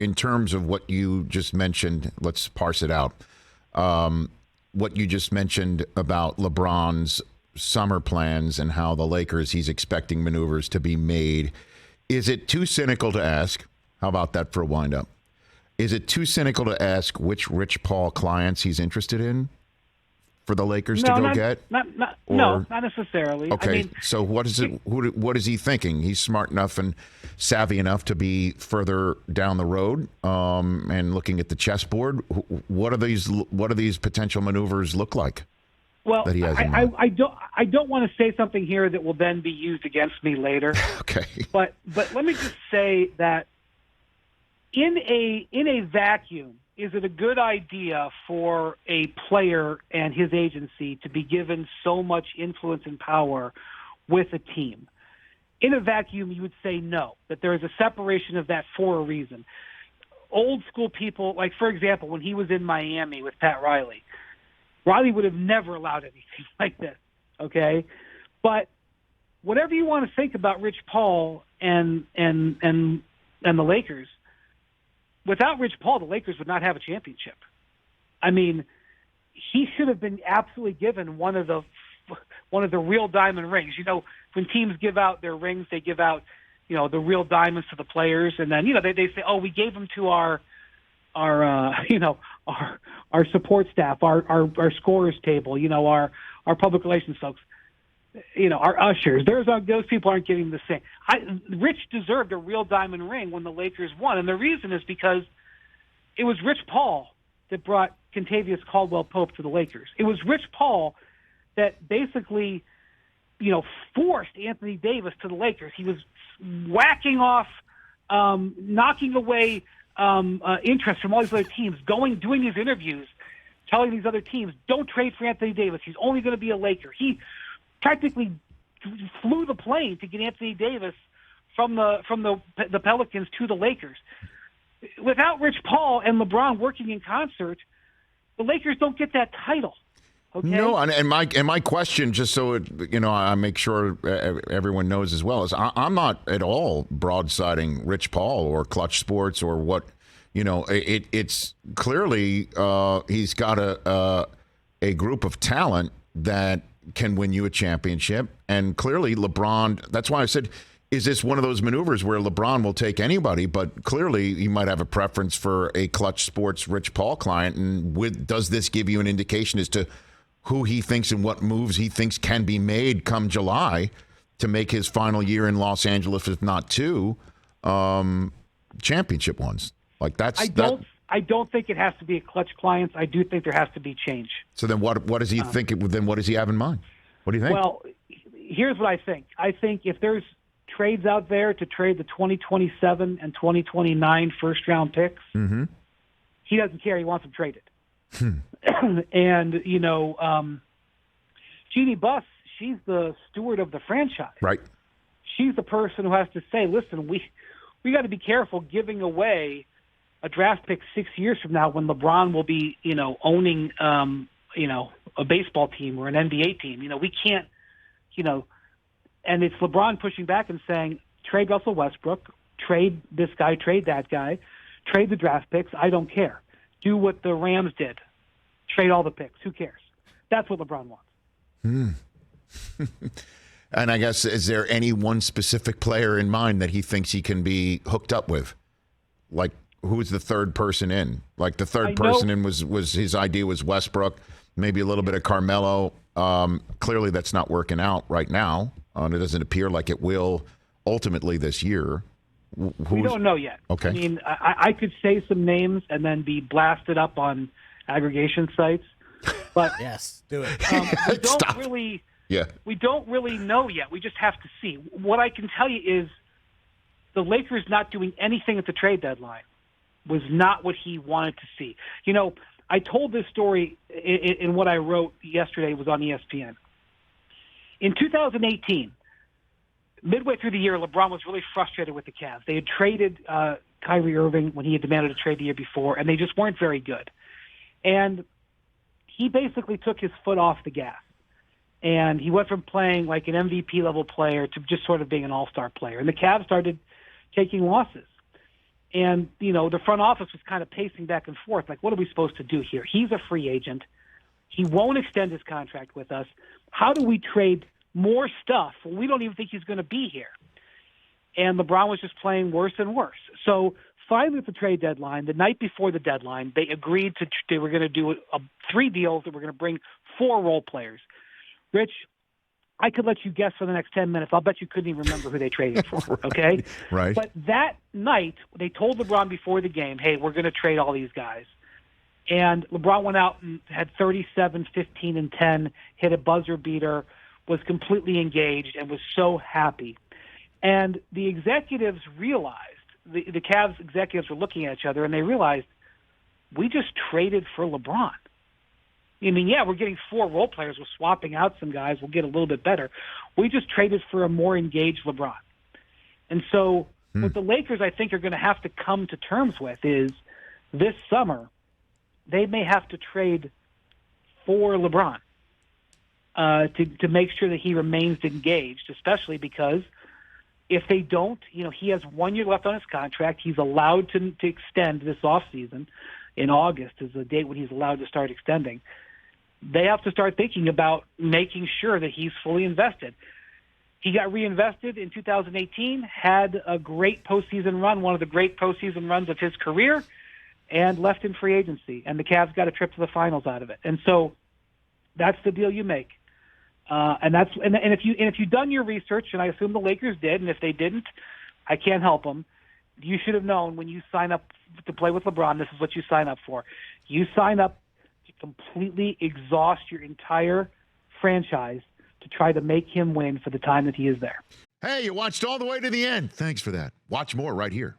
in terms of what you just mentioned, let's parse it out. What you just mentioned about LeBron's summer plans and how the Lakers, he's expecting maneuvers to be made. Is it too cynical to ask? How about that for a wind-up? Is it too cynical to ask which Rich Paul clients he's interested in for the Lakers to go get? No, not necessarily. Okay, I mean, so what is it? What is he thinking? He's smart enough and savvy enough to be further down the road and looking at the chessboard. What are these potential maneuvers look like? Well, that he has in I don't want to say something here that will then be used against me later. Okay, but let me just say that in a vacuum, is it a good idea for a player and his agency to be given so much influence and power with a team? In a vacuum, you would say no, that there is a separation of that for a reason. Old school people, like, for example, when he was in Miami with Pat Riley would have never allowed anything like this, okay? But whatever you want to think about Rich Paul and the Lakers, without Rich Paul, the Lakers would not have a championship. I mean, he should have been absolutely given one of the real diamond rings. You know, when teams give out their rings, they give out, you know, the real diamonds to the players, and then, you know, they say, oh, we gave them to our support staff, our scorers table, you know, our public relations folks, you know, our ushers. Those people aren't getting the same. Rich deserved a real diamond ring when the Lakers won, and the reason is because it was Rich Paul that brought Kentavious Caldwell-Pope to the Lakers. It was Rich Paul that basically, you know, forced Anthony Davis to the Lakers. He was whacking off, knocking away interest from all these other teams, doing these interviews, telling these other teams, don't trade for Anthony Davis. He's only going to be a Laker. He practically flew the plane to get Anthony Davis from the Pelicans to the Lakers. Without Rich Paul and LeBron working in concert, the Lakers don't get that title. Okay? No, and my question, just so I make sure everyone knows as well, is I'm not at all broadsiding Rich Paul or Clutch Sports or what, you know. It's clearly he's got a group of talent that can win you a championship, and clearly LeBron. That's why I said, is this one of those maneuvers where LeBron will take anybody, but clearly he might have a preference for a Clutch Sports Rich Paul client, and does this give you an indication as to who he thinks and what moves he thinks can be made come July to make his final year in Los Angeles, if not two, championship ones? Like I don't think it has to be a Clutch clients. I do think there has to be change. So then what does he think? Then what does he have in mind? What do you think? Well, here's what I think. I think if there's trades out there to trade the 2027 and 2029 first-round picks, mm-hmm. he doesn't care. He wants them traded. And, you know, Jeannie Buss, she's the steward of the franchise. Right. She's the person who has to say, listen, we got to be careful giving away a draft pick 6 years from now when LeBron will be, you know, owning, you know, a baseball team or an NBA team. You know, we can't, you know, and it's LeBron pushing back and saying, trade Russell Westbrook, trade this guy, trade that guy, trade the draft picks. I don't care. Do what the Rams did. Trade all the picks. Who cares? That's what LeBron wants. And I guess, is there any one specific player in mind that he thinks he can be hooked up with? Like, who's the third person in? Like, the third person in was his idea was Westbrook, maybe a little bit of Carmelo. Clearly that's not working out right now. It doesn't appear like it will ultimately this year. We don't know yet. Okay. I mean, I could say some names and then be blasted up on aggregation sites, but yes, do it. We don't really know yet. We just have to see. What I can tell you is the Lakers not doing anything at the trade deadline was not what he wanted to see. You know, I told this story in what I wrote yesterday. It was on ESPN. In 2018, midway through the year, LeBron was really frustrated with the Cavs. They had traded Kyrie Irving when he had demanded a trade the year before, and they just weren't very good. And he basically took his foot off the gas. And he went from playing like an MVP-level player to just sort of being an all-star player. And the Cavs started taking losses. And, the front office was kind of pacing back and forth, like, what are we supposed to do here? He's a free agent. He won't extend his contract with us. How do we trade more stuff when we don't even think he's going to be here? And LeBron was just playing worse and worse. So finally at the trade deadline, the night before the deadline, they agreed they were going to do 3 deals that were going to bring 4 role players. Rich, I could let you guess for the next 10 minutes. I'll bet you couldn't even remember who they traded for, okay? Right. But that night, they told LeBron before the game, hey, we're going to trade all these guys. And LeBron went out and had 37, 15, and 10, hit a buzzer beater, was completely engaged, and was so happy. And the executives realized, the Cavs executives were looking at each other, and they realized, we just traded for LeBron. I mean, yeah, we're getting 4 role players. We're swapping out some guys. We'll get a little bit better. We just traded for a more engaged LeBron. And so what the Lakers, I think, are going to have to come to terms with is this summer, they may have to trade for LeBron to make sure that he remains engaged, especially because if they don't, he has 1 year left on his contract. He's allowed to extend this offseason. In August is the date when he's allowed to start extending. They have to start thinking about making sure that he's fully invested. He got reinvested in 2018, had a great postseason run, one of the great postseason runs of his career, and left in free agency. And the Cavs got a trip to the finals out of it. And so that's the deal you make. And if you've done your research, and I assume the Lakers did, and if they didn't, I can't help them. You should have known when you sign up to play with LeBron, this is what you sign up for. You sign up to completely exhaust your entire franchise to try to make him win for the time that he is there. Hey, you watched all the way to the end. Thanks for that. Watch more right here.